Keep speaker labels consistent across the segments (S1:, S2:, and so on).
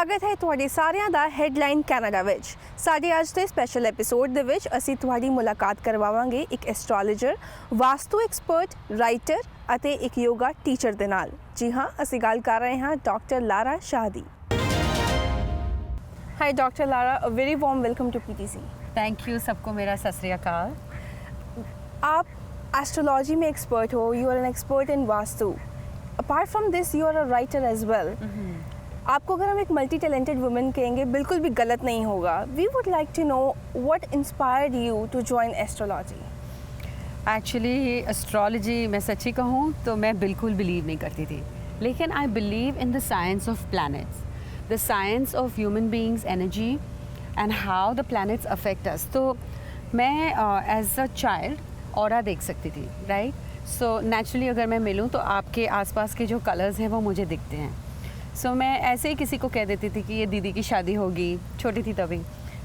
S1: ਸਵਾਗਤ ਹੈ ਤੁਹਾਡੇ ਸਾਰਿਆਂ ਦਾ ਹੈਡਲਾਈਨ ਕੈਨੇਡਾ ਵਿੱਚ। ਸਾਡੇ ਅੱਜ ਦੇ ਸਪੈਸ਼ਲ ਐਪੀਸੋਡ ਦੇ ਵਿੱਚ ਅਸੀਂ ਤੁਹਾਡੀ ਮੁਲਾਕਾਤ ਕਰਵਾਵਾਂਗੇ ਇੱਕ ਐਸਟ੍ਰੋਲੋਜਰ, ਵਾਸਤੂ ਐਕਸਪਰਟ, ਰਾਈਟਰ ਅਤੇ ਇੱਕ ਯੋਗਾ ਟੀਚਰ ਦੇ ਨਾਲ। ਜੀ ਹਾਂ, ਅਸੀਂ ਗੱਲ ਕਰ ਰਹੇ ਹਾਂ ਡਾਕਟਰ ਲਾਰਾ ਸ਼ਾਹ ਦੀ। Hi doctor Lara, a very warm welcome to PTC।
S2: Thank you सबको मेरा सत श्री अकाल।
S1: आप एस्ट्रोलॉजी में एक्सपर्ट हो, you are an expert in vastu. Apart from this you are a writer as well. आपको अगर हम एक मल्टी टैलेंटेड वुमेन कहेंगे बिल्कुल भी गलत नहीं होगा। We would like to know what inspired you to join astrology.
S2: Actually astrology मैं सच्ची कहूँ तो मैं बिल्कुल बिलीव नहीं करती थी, लेकिन I believe in the science of planets, the science of human beings energy and how the planets affect us। तो मैं as a child ऑरा देख सकती थी, राइट। सो नेचुरली अगर मैं मिलूँ तो आपके आसपास के जो कलर्स हैं वो मुझे दिखते हैं। सो मैं ऐसे ही किसी को कह देती थी कि ये दीदी की शादी होगी, छोटी थी तभी,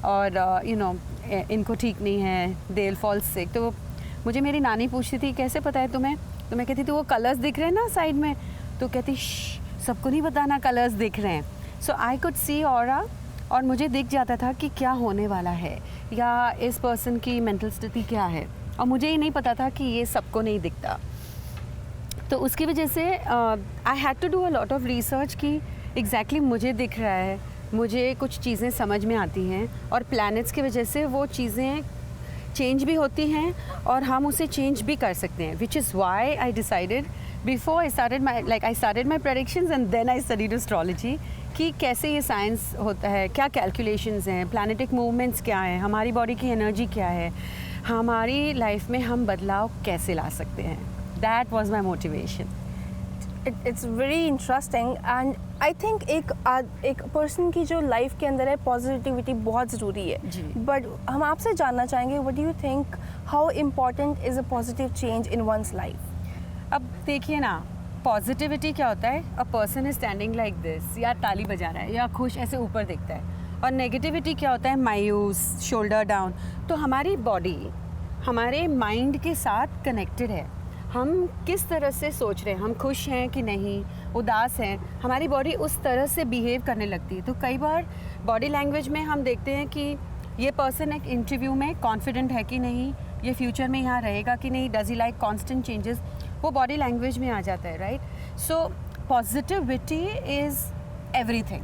S2: और यू नो इनको ठीक नहीं है, दे विल फॉल सिक। तो मुझे मेरी नानी पूछती थी कैसे पता है तुम्हें, तो मैं कहती थी वो कलर्स दिख रहे हैं ना साइड में, तो कहती सबको नहीं बताना कलर्स दिख रहे हैं। So I could see aura, और मुझे दिख जाता था कि क्या होने वाला है या इस पर्सन की मेंटल स्थिति क्या है, और मुझे ही नहीं पता था कि ये सबको नहीं दिखता। तो उसकी वजह से I had to do a lot of research कि एग्जैक्टली मुझे दिख रहा है, मुझे कुछ चीज़ें समझ में आती हैं, और प्लैनेट्स की वजह से वो चीज़ें चेंज भी होती हैं और हम उसे चेंज भी कर सकते हैं। Which is why I decided before I started my predictions and then I studied astrology कि कैसे ये साइंस होता है, क्या कैलकुलेशंस हैं, प्लैनेटिक मूवमेंट्स क्या हैं, हमारी बॉडी की एनर्जी क्या है, हमारी लाइफ में हम बदलाव कैसे ला सकते हैं। That was my motivation.
S1: It's very interesting and I think एक पर्सन की जो लाइफ के अंदर है पॉजिटिविटी बहुत ज़रूरी है
S2: जी।
S1: बट हम आपसे जानना चाहेंगे what do you think, how important is a positive change in one's life.
S2: अब देखिए ना, पॉजिटिविटी क्या होता है, a person is standing like this, या ताली बजा रहा है या खुश ऐसे ऊपर दिखता है। और नेगेटिविटी क्या होता है, मायूस, शोल्डर डाउन। तो हमारी बॉडी हमारे माइंड के साथ कनेक्टेड है। हम किस तरह से सोच रहे हैं, हम खुश हैं कि नहीं, उदास हैं, हमारी बॉडी उस तरह से बिहेव करने लगती है। तो कई बार बॉडी लैंग्वेज में हम देखते हैं कि ये पर्सन एक इंटरव्यू में कॉन्फिडेंट है कि नहीं, ये फ्यूचर में यहाँ रहेगा कि नहीं, does he like constant changes, वो बॉडी लैंग्वेज में आ जाता है, right. So positivity is everything.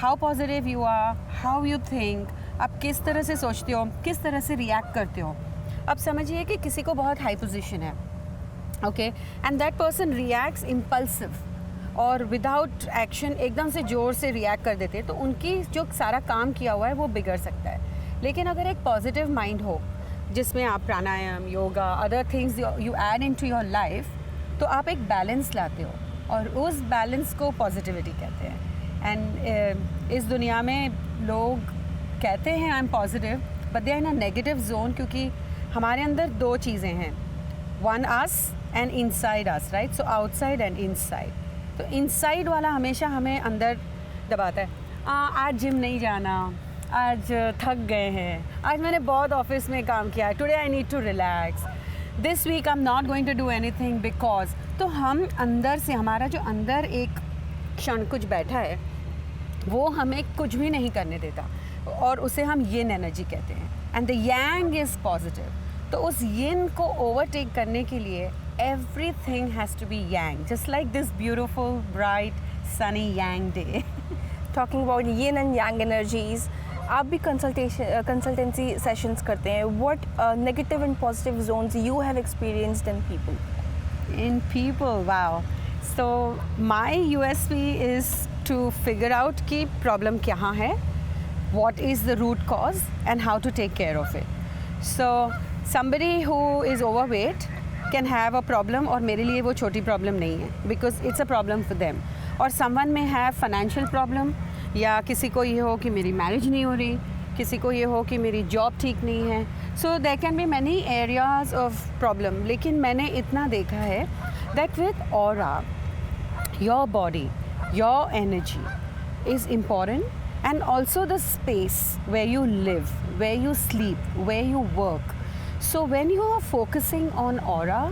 S2: How positive you are, how you think, आप किस तरह से सोचते हो, किस तरह से रिएक्ट करते हो। अब समझिए कि किसी को बहुत हाई पोजीशन है, okay, and that person reacts impulsive और विदाउट एक्शन एकदम से ज़ोर से रिएक्ट कर देते हैं, तो उनकी जो सारा काम किया हुआ है वो बिगड़ सकता है। लेकिन अगर एक पॉजिटिव माइंड हो जिसमें आप pranayama, yoga, other things you add into your life, तो आप एक बैलेंस लाते हो, और उस बैलेंस को पॉजिटिविटी कहते हैं। एंड इस दुनिया में लोग कहते हैं I am positive, but they are in a negative zone, क्योंकि हमारे अंदर दो चीज़ें हैं, one us and inside us, right. So outside and inside. तो इनसाइड वाला हमेशा हमें अंदर दबाता है, आज जिम नहीं जाना, आज थक गए हैं, आज मैंने बहुत ऑफिस में काम किया है, today I need to relax, this week I am not going to do anything because. तो हम अंदर से, हमारा जो अंदर एक क्षण कुछ बैठा है वो हमें कुछ भी नहीं करने देता, और उसे हम यिन एनर्जी कहते हैं, and the yang is positive. तो उस यिन को ओवरटेक करने के लिए everything has to be yang, just like this beautiful bright sunny yang day.
S1: Talking about yin and yang energies, आप भी कंसल्टेंसी सेशंस करते हैं। What negative and positive zones you have experienced in people?
S2: In people, wow. So my USP is to figure out कि problem कहाँ है, what is the root cause and how to take care of it. So somebody who is overweight can have a problem, और मेरे लिए वो छोटी problem नहीं है, because it's a problem for them. और someone may have financial problem, या किसी को ये हो कि मेरी मैरिज नहीं हो रही, किसी को ये हो कि मेरी जॉब ठीक नहीं है। So there can be many areas of problem. लेकिन मैंने इतना देखा है that with aura, your body, your energy is important, and also the space where you live, where you sleep, where you work. So when you are focusing on aura,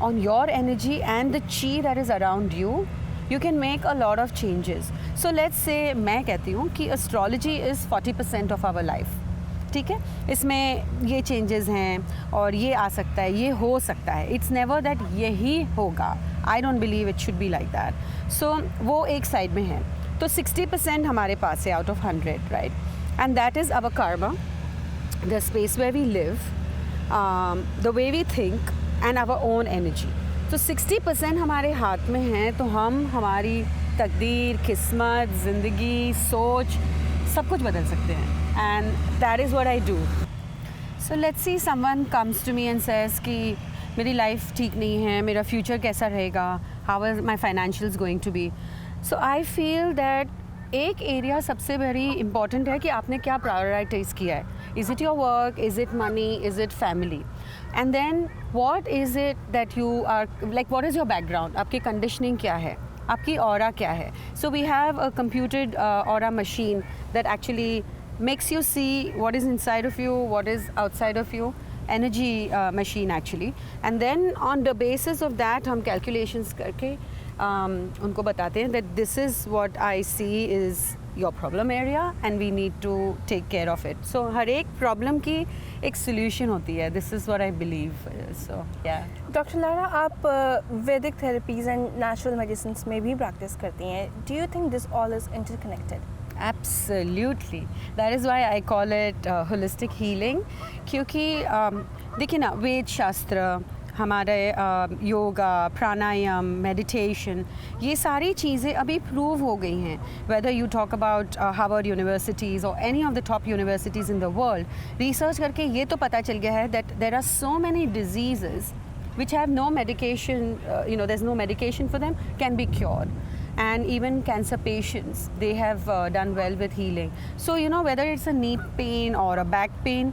S2: on your energy and the chi that is around you, you can make a lot of changes. So let's say मैं कहती हूँ कि astrology is 40% of our life. ठीक है, इसमें ये changes हैं और ये आ सकता है, ये हो सकता है. इट्स नेवर दैट यही होगा. I don't believe it should be like that. So वो एक साइड में है. तो 60% हमारे पास है out of 100, right? And that is our karma, the space where we live, the way we think and our own energy. तो 60% हमारे हाथ में है. तो हम हमारी तकदीर, किस्मत, ज़िंदगी, सोच सब कुछ बदल सकते हैं. And that is what I do. So let's see someone comes to me and says कि मेरी लाइफ ठीक नहीं है, मेरा फ्यूचर कैसा रहेगा, how is my financials going to be. So I feel that एक एरिया सबसे वेरी इंपॉर्टेंट है कि आपने क्या प्रायोरिटाइज किया है. Is it your work? Is it money? Is it family? And then what is it that you are like, what is your background? आपकी conditioning क्या है, आपकी aura क्या है. So we have a computed aura machine that actually makes you see what is inside of you, what is outside of you. Energy machine actually. And then on the basis of that हम calculations करके उनको बताते हैं that this is what I see is your problem area and we need to take care of it. So हर एक problem की एक solution होती है. This is what I believe. So yeah.
S1: Doctor Lara, आप वैदिक थेरेपीज़ एंड नेचुरल मेडिसिन्स में भी practice करती हैं. Do you think this all is interconnected?
S2: Absolutely. That is why I call it holistic healing. क्योंकि देखिए ना, वेद शास्त्र, हमारे योगा, प्राणायाम, मेडिटेशन, ये सारी चीज़ें अभी प्रूव हो गई हैं. Whether you talk about Harvard universities or any of the top universities in the world, research करके ये तो पता चल गया है that there are so many diseases which have no medication, there's no medication for them, can be cured. And even cancer patients, they have done well with healing. So whether it's a knee pain or a back pain,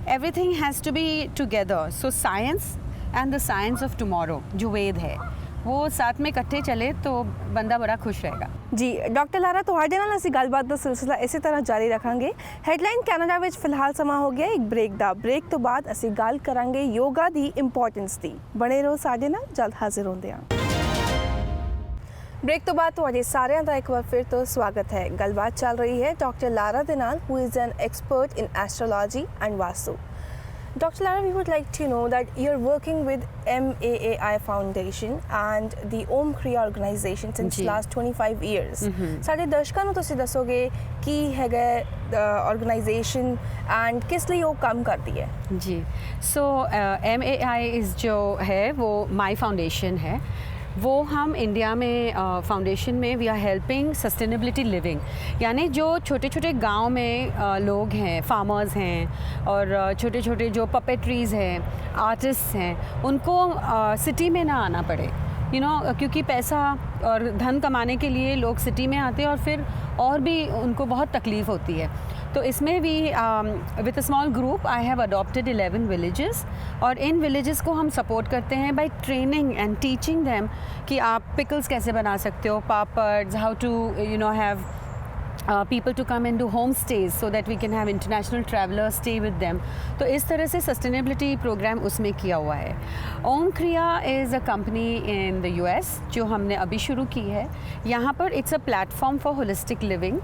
S2: everything has to be together. So science and the science of tomorrow, जो वेद है, वो साथ में इकट्ठे चले तो बंदा बड़ा खुश रहेगा.
S1: जी डॉक्टर ਲਾਰਾ, ਤੁਹਾਡੇ ਨਾਲ ਅਸੀਂ ਗੱਲਬਾਤ ਦਾ ਸਿਲਸਿਲਾ ਇਸੇ ਤਰ੍ਹਾਂ ਜਾਰੀ ਰੱਖਾਂਗੇ. ਹੈਡਲਾਈਨ ਕੈਨੇਡਾ ਵਿੱਚ ਫਿਲਹਾਲ ਸਮਾਂ ਹੋ ਗਿਆ ਇੱਕ ਬ੍ਰੇਕ ਦਾ. ਬ੍ਰੇਕ ਤੋਂ ਬਾਅਦ ਅਸੀਂ ਗੱਲ ਕਰਾਂਗੇ ਯੋਗਾ ਦੀ ਇੰਪੋਰਟੈਂਸ ਦੀ. ਬਣੇ ਰਹੋ ਸਾਡੇ ਨਾਲ, ਜਲਦ ਹਾਜ਼ਰ ਹੁੰਦੇ ਹਾਂ. ब्रेक तो बाद ਤੁਹਾਡੇ ਸਾਰਿਆਂ ਦਾ ਇੱਕ ਵਾਰ ਫਿਰ ਤੋਂ ਸਵਾਗਤ ਹੈ. ਗੱਲਬਾਤ ਚੱਲ ਰਹੀ ਹੈ ਡਾਕਟਰ ਲਾਰਾ ਦੇ ਨਾਲ, who is an expert in astrology and vastu. Dr. Lara, we would like to know that you're working with MAAI Foundation and the Om Kriya organization since last 25 years. ਸਾਡੇ ਦਰਸ਼ਕਾਂ ਨੂੰ ਤੁਸੀਂ ਦੱਸੋਗੇ ਕੀ ਹੈਗਾ organization and किस लिए वो काम करती है?
S2: जी, so MAAI is जो है वो My Foundation है. वो हम इंडिया में फाउंडेशन में we are helping sustainability living. यानी जो छोटे छोटे गांव में लोग हैं, फार्मर्स हैं और छोटे छोटे जो पपेट्रीज़ हैं, आर्टिस्ट हैं, उनको सिटी में ना आना पड़े. क्योंकि पैसा और धन कमाने के लिए लोग सिटी में आते हैं और फिर और भी उनको बहुत तकलीफ़ होती है. तो इसमें भी with a small group I have adopted 11 villages और इन विलेजेस को हम सपोर्ट करते हैं by training and teaching them कि आप पिकल्स कैसे बना सकते हो, papads, how to have people to come and do home stays so that we can have international travelers stay with them. तो इस तरह से sustainability program उसमें किया हुआ है. Om Kriya is a company in the US जो हमने अभी शुरू की है. यहाँ पर it's a platform for holistic living,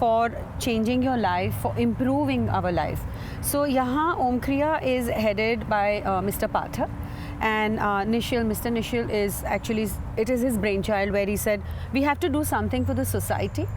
S2: for changing your life, for improving our life. So यहाँ Om Kriya is headed by Mr. Pathak. And Mr. Nishil is actually, it is his brainchild where he said we have to do something for the society,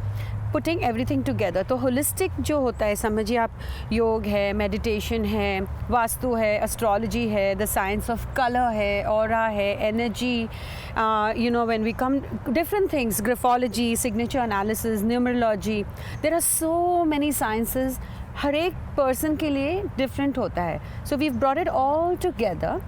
S2: putting everything together. तो holistic जो होता है, समझिए आप, योग है, meditation है, वास्तु है, एस्ट्रोलॉजी है, द साइंस ऑफ कलर है, ऑरा है, energy, when we come different things, graphology, signature analysis, numerology, there are so many sciences. हर एक पर्सन के लिए डिफरेंट होता है. So we brought it all together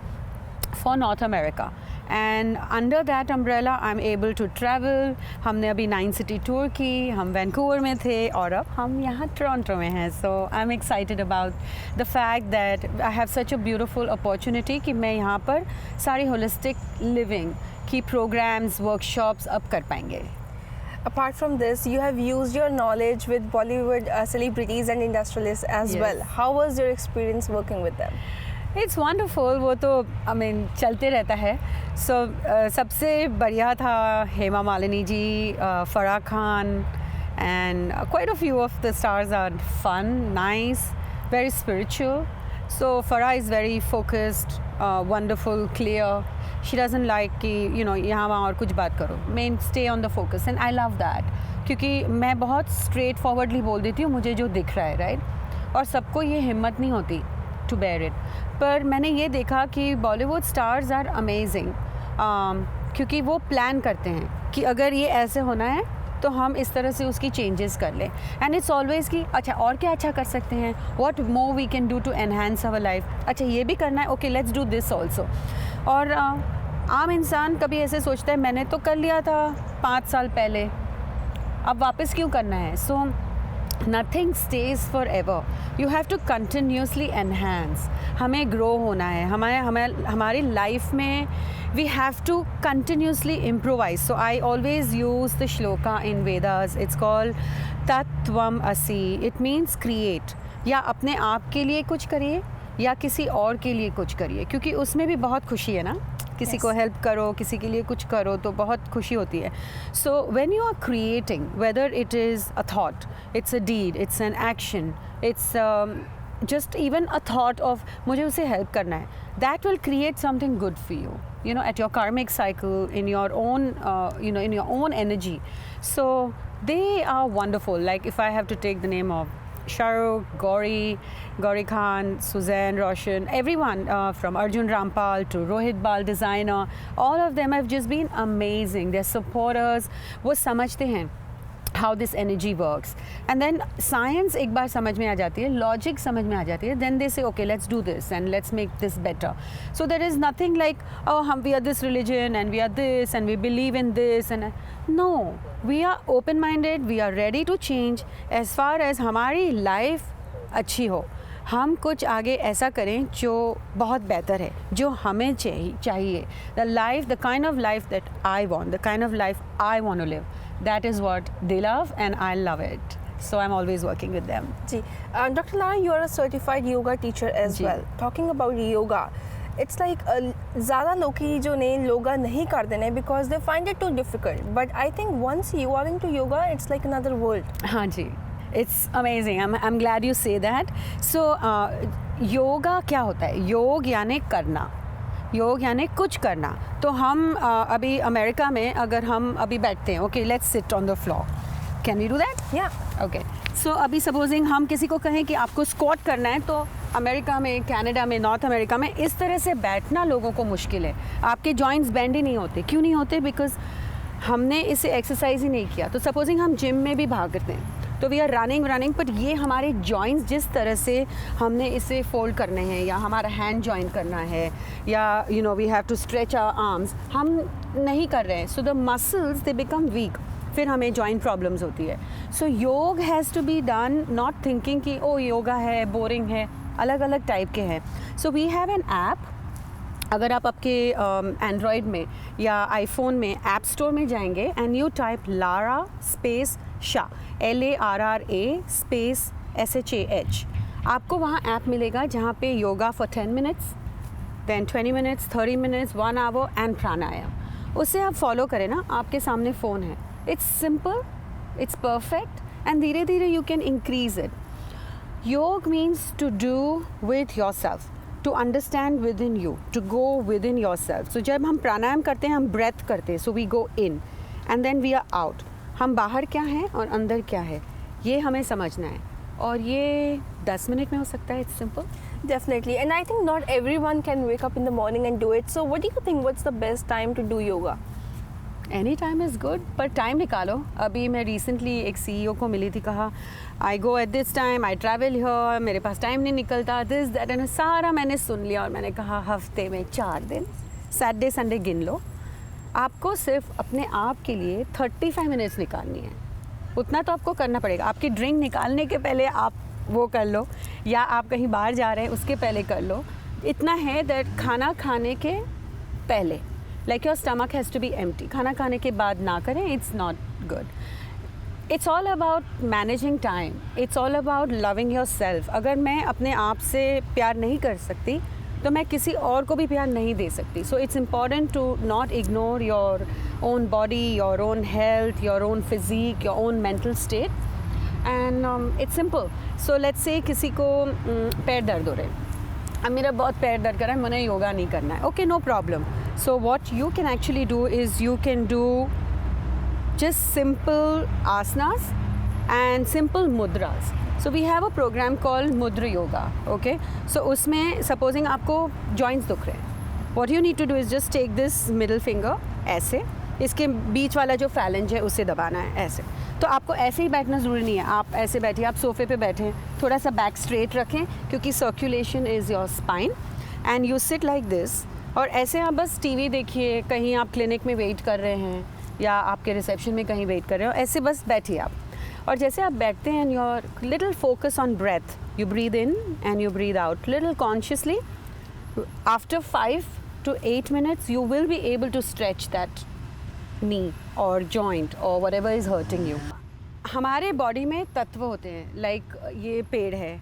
S2: for North America. And under that umbrella I am able to travel. हमने अभी 9 city tour की, हम वैंकूवर में थे और अब हम यहाँ टोरंटो में हैं. So I am excited about the fact that I have such a beautiful opportunity कि मैं यहाँ पर सारी होलिस्टिक लिविंग की प्रोग्राम्स, वर्कशॉप्स अब कर पाएंगे.
S1: Apart from this, you have used your knowledge with Bollywood celebrities and industrialists as well. How was your experience working with them?
S2: It's wonderful, वो तो आई मीन चलते रहता है. सो सबसे बढ़िया था Hema Malini ji, Farah Khan, and quite a few of the stars are fun, nice, very spiritual. So Farah is very focused, wonderful, clear. She doesn't like कि यहाँ वहाँ और कुछ बात करो. Main stay on the focus and I love that. क्योंकि मैं बहुत straight forwardly बोल देती हूँ मुझे जो दिख रहा है, right? और सबको ये हिम्मत नहीं होती to bear it. पर मैंने ये देखा कि Bollywood stars are amazing. क्योंकि वो प्लान करते हैं कि अगर ये ऐसे होना है तो हम इस तरह से उसकी चेंजेस कर लें. एंड इट्स ऑलवेज कि अच्छा और क्या अच्छा कर सकते हैं, what more we can do to enhance our life. अच्छा ये भी करना है, okay let's do this also. और आम इंसान कभी ऐसे सोचता है मैंने तो कर लिया था 5 साल पहले, अब वापस क्यों करना है. So nothing stays forever, you have to continuously enhance. हमें ग्रो होना है, हमारी लाइफ में we have to continuously improvise. So I always use the shloka in Vedas. It's called Tattvam Asi. It means create. या अपने आप के लिए कुछ करिए या किसी और के लिए कुछ करिए, क्योंकि उसमें भी बहुत खुशी है ना. किसी को हेल्प करो, किसी के लिए कुछ करो तो बहुत खुशी होती है. So when you are creating, whether it is a thought, it's a deed, it's an action, it's just even a thought of मुझे उसे help करना है, that will create something good for you, at your karmic cycle, in your own in your own energy. So they are wonderful. Like if I have to take the name of Shahrukh, Gauri Khan, Suzanne Roshan, everyone from Arjun Rampal to Rohit Bal designer, all of them have just been amazing. They're supporters, वो समझते हैं how this energy works. And then science एक बार समझ में आ जाती है, logic समझ में आ जाती है, then they say okay let's do this and let's make this better. So there is nothing like we are this religion and we are this and we believe in this and no, we are open minded, we are ready to change as far as हमारी life अच्छी हो. हम कुछ आगे ऐसा करें जो बहुत बेहतर है, जो हमें चाहिए. The life, the kind of life that I want, the kind of life I want to live, that is what they love and I love it. So I'm always working with them.
S1: Ji, Dr. Lara, you are a certified yoga teacher as well. Talking about yoga, it's like ज़्यादा लोग ही जो नहीं योगा नहीं करते हैं because they find it too difficult. But I think once you are into yoga, it's like another world.
S2: हाँ जी, it's amazing. I'm glad you say that. So yoga क्या होता है? योग यानी करना, योग यानी कुछ करना. तो हम अभी अमेरिका में अगर हम अभी बैठते हैं, okay let's sit on the floor, can we do that?
S1: या
S2: ओके. सो अभी सपोजिंग हम किसी को कहें कि आपको स्क्वाट करना है, तो अमेरिका में, कनाडा में, नॉर्थ अमेरिका में इस तरह से बैठना लोगों को मुश्किल है. आपके जॉइंट्स बेंड ही नहीं होते. क्यों नहीं होते? बिकॉज हमने इसे एक्सरसाइज ही नहीं किया. तो सपोजिंग हम जिम में भी भागते हैं तो वी आर रनिंग बट ये हमारे जॉइंट्स जिस तरह से हमने इसे फोल्ड करने हैं या हमारा हैंड जॉइन करना है या we have to stretch our arms, हम नहीं कर रहे हैं. So the muscles they become weak, फिर हमें जॉइंट प्रॉब्लम्स होती है. So yoga has to be done not thinking कि ओ योगा है, बोरिंग है. अलग अलग टाइप के हैं. So we have an app. अगर आप आपके एंड्रॉयड में या आईफोन में ऐप स्टोर में जाएंगे and you type Larra space Shah, LARRA space SHAH, आपको वहाँ ऐप मिलेगा जहाँ पे yoga for 10 minutes, then 20 minutes, 30 minutes, 1 hour and pranayama. उसे आप फॉलो करें ना, आपके सामने फ़ोन है. It's simple, it's perfect and धीरे धीरे you can increase it. Yoga means to do with your self, to understand within you, to go within your self. सो जब हम प्राणायाम करते हैं हम ब्रेथ करते हैं, so we go in and then we are out. हम बाहर क्या हैं और अंदर क्या है ये हमें समझना है, और ये 10 मिनट में हो सकता है. It's simple.
S1: Definitely, and I think not everyone can wake up in the morning and do it. So what do you think, what's the best time to do yoga?
S2: Any time is good, पर time निकालो. अभी मैं recently एक CEO को मिली थी, कहा I go at this time, I travel here, मेरे पास टाइम नहीं निकलता, दिस दैट एंड सारा मैंने सुन लिया. और मैंने कहा हफ्ते में 4 दिन, सैटरडे संडे गिन लो, आपको सिर्फ अपने आप के लिए 35 मिनट्स निकालनी है. उतना तो आपको करना पड़ेगा. आपकी ड्रिंक निकालने के पहले आप वो कर लो, या आप कहीं बाहर जा रहे हैं उसके पहले कर लो. इतना है दैट खाना खाने के पहले, like your stomach has to be empty. खाना खाने के बाद ना करें, it's not good. It's all about managing time, it's all about loving yourself. अगर मैं अपने आप से प्यार नहीं कर सकती तो मैं किसी और को भी प्यार नहीं दे सकती. So it's important to not ignore your own body, your own health, your own physique, your own mental state. And it's simple. So let's say किसी को पैर दर्द हो रहे हैं. अब मेरा बहुत पैर दर्द कर रहा है, मैंने योगा नहीं करना है. Okay, no problem. So what you can actually do is you can do just simple asanas and simple mudras. So we have a program called Mudra Yoga. Okay, so उसमें supposing आपको joints दुख रहे हैं, what you need to do is just take this middle finger ऐसे, इसके बीच वाला जो phalange है उसे दबाना है ऐसे. तो आपको ऐसे ही बैठना ज़रूरी नहीं है, आप ऐसे बैठिए, आप सोफे पे बैठें, थोड़ा सा बैक स्ट्रेट रखें क्योंकि circulation is your spine, and you sit like this. और ऐसे आप बस टीवी देखिए, कहीं आप क्लिनिक में वेट कर रहे हैं या आपके रिसेप्शन में कहीं वेट कर रहे हो, ऐसे बस बैठिए आप. और जैसे आप बैठते हैं and your little focus on breath, you breathe in and you breathe out little consciously. After 5 to 8 minutes you will be able to stretch that knee or joint or whatever is hurting you. हमारे body में तत्व होते हैं, like ये पेड़ है,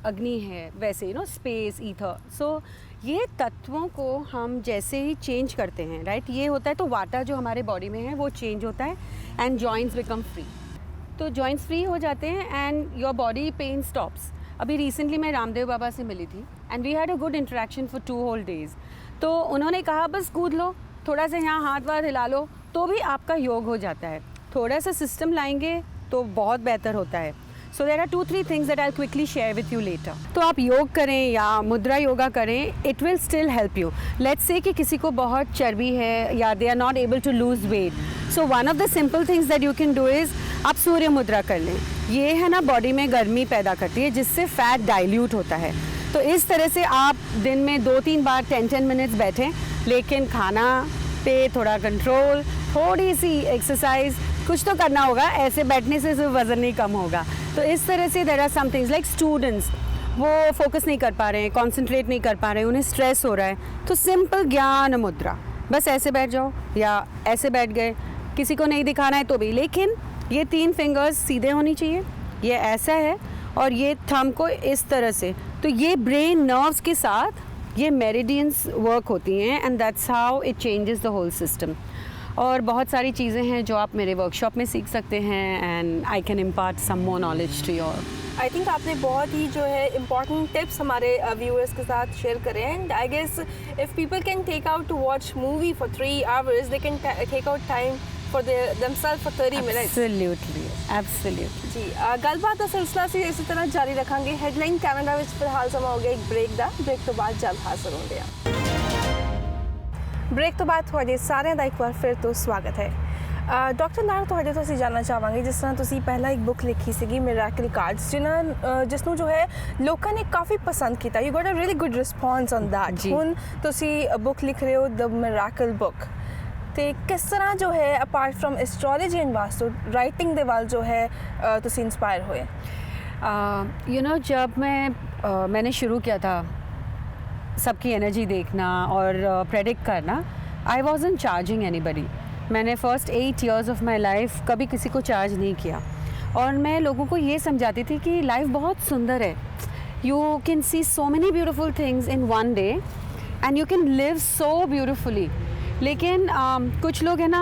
S2: अग्नि है, वैसे स्पेस, ईथर. सो ये तत्वों को हम जैसे ही चेंज करते हैं, राइट, ये होता है तो वाटा जो हमारे बॉडी में है वो चेंज होता है एंड जॉइंट्स बिकम फ्री. तो जॉइंट्स फ्री हो जाते हैं and your body pain stops. अभी रिसेंटली मैं रामदेव बाबा से मिली थी and we had a good interaction for 2 whole days. तो उन्होंने कहा बस कूद लो, थोड़ा सा यहाँ हाथ वाथ हिला लो तो भी आपका योग हो जाता है. थोड़ा सा सिस्टम लाएंगे तो बहुत बेहतर होता है. So there are 2-3 things that I quickly share with you later. तो आप योग करें या मुद्रा योगा करें, it will still help you. Let's say कि किसी को बहुत चर्बी है या they are not able to lose weight. So one of the simple things that you can do is आप सूर्य मुद्रा कर लें. ये है ना, बॉडी में गर्मी पैदा करती है जिससे फैट डाइल्यूट होता है. तो इस तरह से आप दिन में 2-3 बार 10-10 मिनट्स बैठें, लेकिन खाना पे थोड़ा कंट्रोल, थोड़ी सी एक्सरसाइज, कुछ तो करना होगा. ऐसे बैठने से सिर्फ वज़न नहीं कम होगा. तो इस तरह से there are some things like students, वो फोकस नहीं कर पा रहे हैं, कॉन्सेंट्रेट नहीं कर पा रहे हैं, उन्हें स्ट्रेस हो रहा है, तो सिंपल ज्ञान मुद्रा, बस ऐसे बैठ जाओ या ऐसे बैठ गए. किसी को नहीं दिखाना है तो भी, लेकिन ये 3 फिंगर्स सीधे होनी चाहिए, ये ऐसा है और ये थंब को इस तरह से. तो ये ब्रेन नर्व्स के साथ ये मेरिडियंस वर्क होती हैं and that's how it changes the whole system. और बहुत सारी चीज़ें हैं जो आप मेरे वर्कशॉप में सीख सकते हैं and I can impart some more knowledge to your.
S1: I think आपने बहुत ही जो है इम्पॉर्टेंट टिप्स हमारे व्यूअर्स के साथ शेयर करें. And I guess if people can take out to watch movie for 3 hours, they can take out time for themselves for 30 minutes.
S2: Absolutely.
S1: जी, गलबात का सिलसिला से इसी तरह जारी रखेंगे. हेडलाइन कैनेडा ਵਿੱਚ ਫਿਲਹਾਲ ਸਮਾਂ ਹੋ ਗਿਆ ਇੱਕ ਬ੍ਰੇਕ ਦਾ. ਬ੍ਰੇਕ ਤੋਂ ਬਾਅਦ ਜਲਦ ਹਾਜ਼ਰ ਹੋਂਦੇ ਆ. ਬ੍ਰੇਕ ਤੋਂ ਬਾਅਦ ਤੁਹਾਡੇ ਸਾਰਿਆਂ ਦਾ ਇੱਕ ਵਾਰ ਫਿਰ ਤੋਂ ਸਵਾਗਤ ਹੈ. ਡਾਕਟਰ ਨਾਰ, ਤੁਹਾਡੇ ਤੋਂ ਅਸੀਂ ਜਾਣਨਾ ਚਾਹਾਂਗੇ, ਜਿਸ ਤਰ੍ਹਾਂ ਤੁਸੀਂ ਪਹਿਲਾਂ ਇੱਕ ਬੁੱਕ ਲਿਖੀ ਸੀਗੀ ਮਿਰਾਕਲ ਕਾਰਡਸ, ਜਿਸ ਨੂੰ ਜੋ ਹੈ ਲੋਕਾਂ ਨੇ ਕਾਫੀ ਪਸੰਦ ਕੀਤਾ. You got a really good response on that. ਹੁਣ ਤੁਸੀਂ ਬੁੱਕ ਲਿਖ ਰਹੇ ਹੋ ਦ ਮਿਰਾਕਲ ਬੁੱਕ, ਤੇ ਕਿਸ ਤਰ੍ਹਾਂ ਜੋ ਹੈ apart from astrology and vastu writing ਦੇ ਵੱਲ जो है ਤੁਸੀਂ इंस्पायर ਹੋਏ?
S2: जब मैंने शुरू किया था सबकी एनर्जी देखना और प्रेडिक्ट करना, आई वॉज़न्ट चार्जिंग एनीबडी. मैंने first 8 years of my life कभी किसी को चार्ज नहीं किया और मैं लोगों को ये समझाती थी कि लाइफ बहुत सुंदर है. You can see so many beautiful things in one day and you can live so beautifully. लेकिन कुछ लोग है ना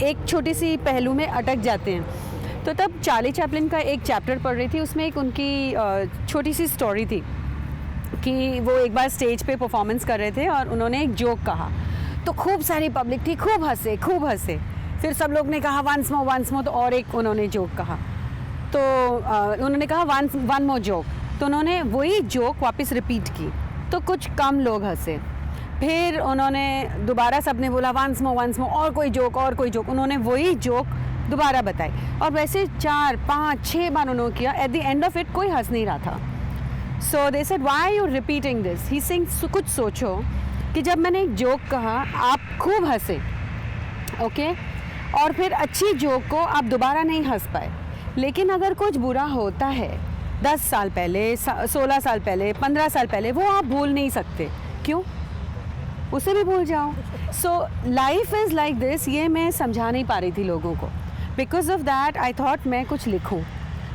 S2: एक छोटी सी पहलू में अटक जाते हैं. तो तब चार्ली चैपलिन का एक चैप्टर पढ़ रही थी, उसमें एक उनकी छोटी सी स्टोरी थी कि वो एक बार स्टेज पे परफॉर्मेंस कर रहे थे और उन्होंने एक जोक कहा, तो खूब सारी पब्लिक थी, खूब हंसे. फिर सब लोग ने कहा वंस मोर, तो और एक उन्होंने जोक कहा, तो उन्होंने कहा वन मोर जोक, तो उन्होंने वही जोक वापस रिपीट की, तो कुछ कम लोग हंसे. फिर उन्होंने दोबारा सबने बोला वंस मोर, और कोई जोक, उन्होंने वही जोक दोबारा बताई और वैसे 4, 5, 6 बार उन्होंने किया. At the end of it कोई हंस नहीं रहा था. So they said why you repeating this. He sings, कुछ सोचो कि जब मैंने एक जोक कहा आप खूब हंसे, ओके, और फिर अच्छी जोक को आप दोबारा नहीं हंस पाए, लेकिन अगर कुछ बुरा होता है 10 साल पहले, 16 साल पहले, 15 साल पहले, वो आप भूल नहीं सकते. क्यों? उसे भी भूल जाओ. So life is like this. ये मैं समझा नहीं पा रही थी लोगों को. Because of that I thought मैं कुछ लिखूं.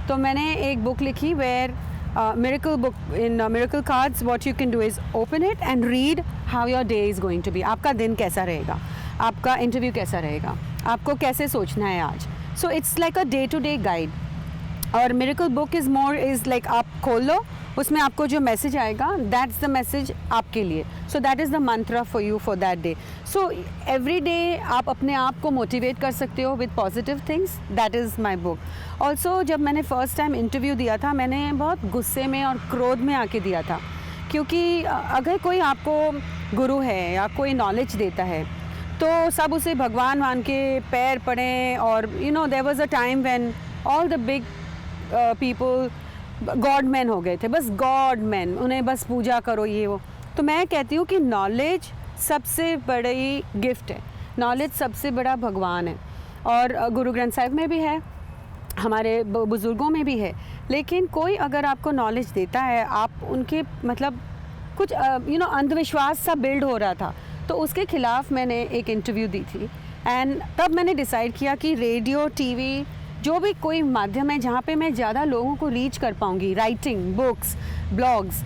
S2: तो मैंने एक बुक लिखी where Miracle book, in Miracle cards, what you can do is open it and read how your day is going to be. आपका दिन कैसा रहेगा, आपका इंटरव्यू कैसा रहेगा, आपको कैसे सोचना है आज. So it's like a day to day guide. और miracle book is more is like आप खोल लो, उसमें आपको जो मैसेज आएगा दैट्स द मैसेज आपके लिए. So that is the Mantra for you for that day. So every day आप अपने आप को मोटिवेट कर सकते हो with positive things. That is my book. Also जब मैंने फ़र्स्ट टाइम इंटरव्यू दिया था, मैंने बहुत गुस्से में और क्रोध में आके दिया था, क्योंकि अगर कोई आपको गुरु है या कोई नॉलेज देता है तो सब उसे भगवान मान के पैर पड़े. और you know there was a time when all the big people god man हो गए थे, बस गॉड मैन, उन्हें बस पूजा करो ये वो. तो मैं कहती हूँ कि नॉलेज सबसे बड़ी गिफ्ट है, नॉलेज सबसे बड़ा भगवान है. और गुरु ग्रंथ साहिब में भी है, हमारे बुज़ुर्गों में भी है. लेकिन कोई अगर आपको नॉलेज देता है, आप उनके मतलब कुछ यू नो अंधविश्वास सा बिल्ड हो रहा था, तो उसके ख़िलाफ़ मैंने एक इंटरव्यू दी थी. एंड तब मैंने डिसाइड किया कि रेडियो, टीवी, जो भी कोई माध्यम है जहाँ पे मैं ज़्यादा लोगों को रीच कर पाऊँगी, राइटिंग, बुक्स, ब्लॉग्स,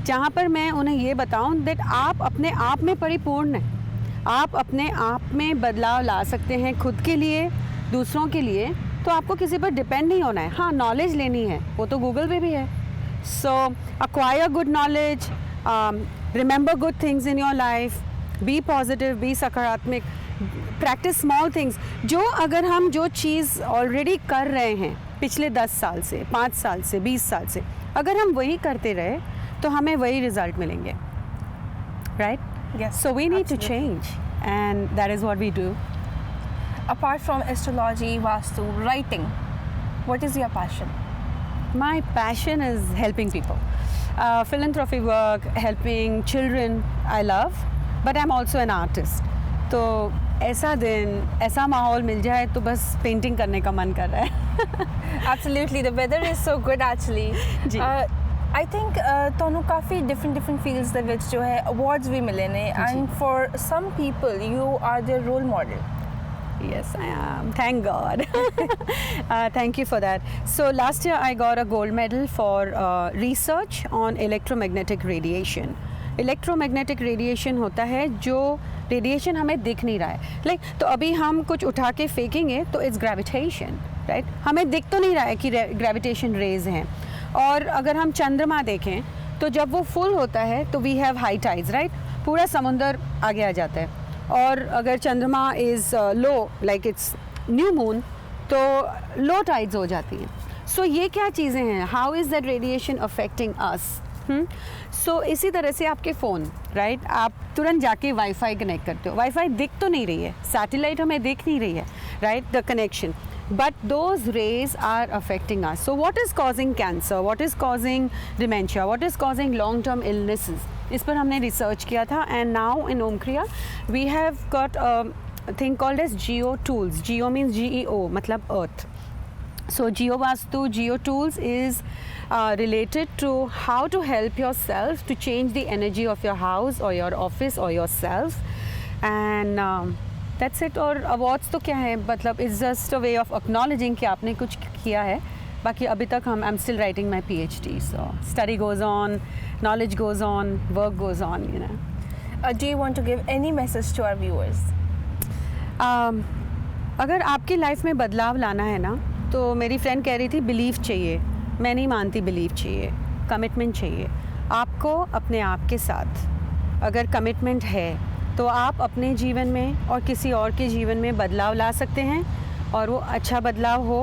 S2: जहाँ पर मैं उन्हें ये बताऊँ दैट आप अपने आप में परिपूर्ण हैं, आप अपने आप में बदलाव ला सकते हैं खुद के लिए, दूसरों के लिए. तो आपको किसी पर डिपेंड नहीं होना है. हाँ, नॉलेज लेनी है, वो तो गूगल पे भी है. So acquire good knowledge, remember good things in your life, be positive, be सकारात्मक, प्रैक्टिस स्मॉल थिंग्स. जो अगर हम जो चीज़ ऑलरेडी कर रहे हैं पिछले 10 साल से, 5 साल से, 20 साल से, अगर हम वही करते रहे तो हमें वही रिजल्ट मिलेंगे. Right?
S1: Yes,
S2: so we need to
S1: absolutely.
S2: Change and that is what we do.
S1: Apart from astrology, Vastu, writing, what is your passion?
S2: My passion is helping people. Philanthropy work, helping children, I love, but I'm also an artist. तो ऐसा दिन, ऐसा माहौल मिल जाए तो बस painting करने का मन कर रहा है.
S1: Absolutely, the weather is so good actually.
S2: Ji.
S1: I think ਤੁਹਾਨੂੰ ਕਾਫੀ different fields ਦੇ ਵਿੱਚ ਜੋ ਹੈ awards ਵੀ ਮਿਲੇ ਨੇ, and for some people you are their role model.
S2: Yes, I am. Thank God. Thank you for that. So last year I got a gold medal for research on electromagnetic radiation. Electromagnetic radiation होता है जो radiation हमें दिख नहीं रहा है. Like तो अभी हम कुछ उठा के फेंकेंगे तो इट्स ग्रेविटेशन, राइट? हमें दिख तो नहीं रहा है कि ग्रेविटेशन रेज हैं. और अगर हम चंद्रमा देखें तो जब वो फुल होता है तो we have high tides, right? पूरा समुंदर आगे आ जाता है. और अगर चंद्रमा is low, like it's new moon, तो लो टाइड्स हो जाती हैं. सो ये क्या चीज़ें हैं? How is that radiation affecting us? So इसी तरह से आपके फ़ोन, राइट? आप तुरंत जाके वाईफाई कनेक्ट करते हो. वाईफाई दिख तो नहीं रही है, सैटेलाइट हमें दिख नहीं रही है, right? The connection, but those rays are affecting us. So what is causing cancer? What is causing dementia? What is causing long-term illnesses? इस पर हमने रिसर्च किया था. and now in Omkriya we have got a thing called as Geo Tools. Geo means GEO, मतलब Earth. So Geo Vastu, Geo Tools is related to how to help yourself to change the energy of your house or your office or yourself. And that's it. और awards तो क्या है, मतलब it's just a way of acknowledging कि आपने कुछ किया है. बाकी अभी तक I am still writing my PhD. So study goes on, knowledge goes on, work goes on, you know.
S1: Do you want to give any message to our viewers?
S2: अगर आपकी लाइफ में बदलाव लाना है ना, तो मेरी फ्रेंड कह रही थी बिलीव चाहिए. मैं नहीं मानती बिलीव चाहिए, कमिटमेंट चाहिए. आपको अपने आप के साथ अगर कमिटमेंट है तो आप अपने जीवन में और किसी और के जीवन में बदलाव ला सकते हैं. और वो अच्छा बदलाव हो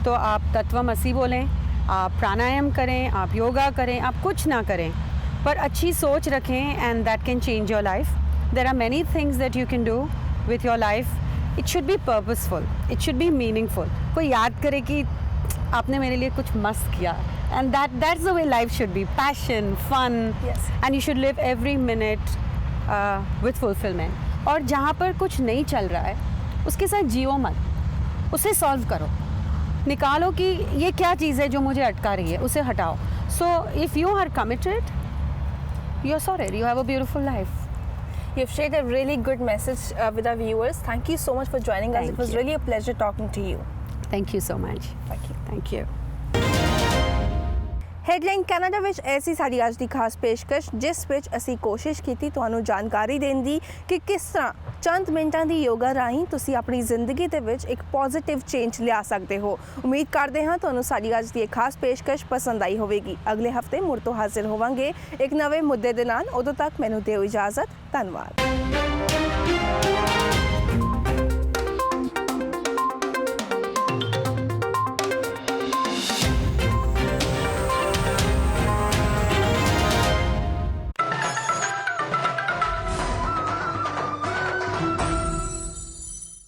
S2: तो आप तत्वमसी बोलें, आप प्राणायाम करें, आप योगा करें, आप कुछ ना करें, पर अच्छी सोच रखें and that can change your life. There are many things that you can do with your life. It should be purposeful, it should be meaningful. कोई याद करे कि आपने मेरे लिए कुछ मस्त किया. And that's the way life should be. Passion, fun, and you should live every minute with fulfilment. और जहाँ पर कुछ नहीं चल रहा है उसके साथ जियो मत, उसे सॉल्व करो. निकालो कि ये क्या चीज़ है जो मुझे अटका रही है, उसे हटाओ. So if you are committed, you are sorted, you have a beautiful life.
S1: You've shared a really good message with our viewers. Thank you so much for joining us. It was really a pleasure talking to you.
S2: Thank you so much.
S1: Thank you.
S2: Thank you.
S1: Headline Canada ਵਿੱਚ ਐਸੀ ਸਾਡੀ ਅੱਜ ਦੀ ਖਾਸ ਪੇਸ਼ਕਸ਼, ਜਿਸ ਵਿੱਚ ਅਸੀਂ ਕੋਸ਼ਿਸ਼ ਕੀਤੀ ਤੁਹਾਨੂੰ ਜਾਣਕਾਰੀ ਦੇਣ ਦੀ ਕਿ ਕਿਸ ਤਰ੍ਹਾਂ ਚੰਦ ਮਿੰਟਾਂ ਦੀ ਯੋਗਾ ਰਾਹੀਂ ਤੁਸੀਂ ਆਪਣੀ ਜ਼ਿੰਦਗੀ ਦੇ ਵਿੱਚ ਇੱਕ ਪੋਜ਼ਿਟਿਵ ਚੇਂਜ ਲਿਆ ਸਕਦੇ ਹੋ। ਉਮੀਦ ਕਰਦੇ ਹਾਂ ਤੁਹਾਨੂੰ ਸਾਡੀ ਅੱਜ ਦੀ ਇਹ ਖਾਸ ਪੇਸ਼ਕਸ਼ ਪਸੰਦ ਆਈ ਹੋਵੇਗੀ। ਅਗਲੇ ਹਫਤੇ ਮੁੜ ਤੋਂ ਹਾਜ਼ਰ ਹੋਵਾਂਗੇ ਇੱਕ ਨਵੇਂ ਮੁੱਦੇ ਦੇ ਨਾਲ। ਉਦੋਂ ਤੱਕ ਮੈਨੂੰ ਦਿਓ ਇਜਾਜ਼ਤ। ਧੰਨਵਾਦ।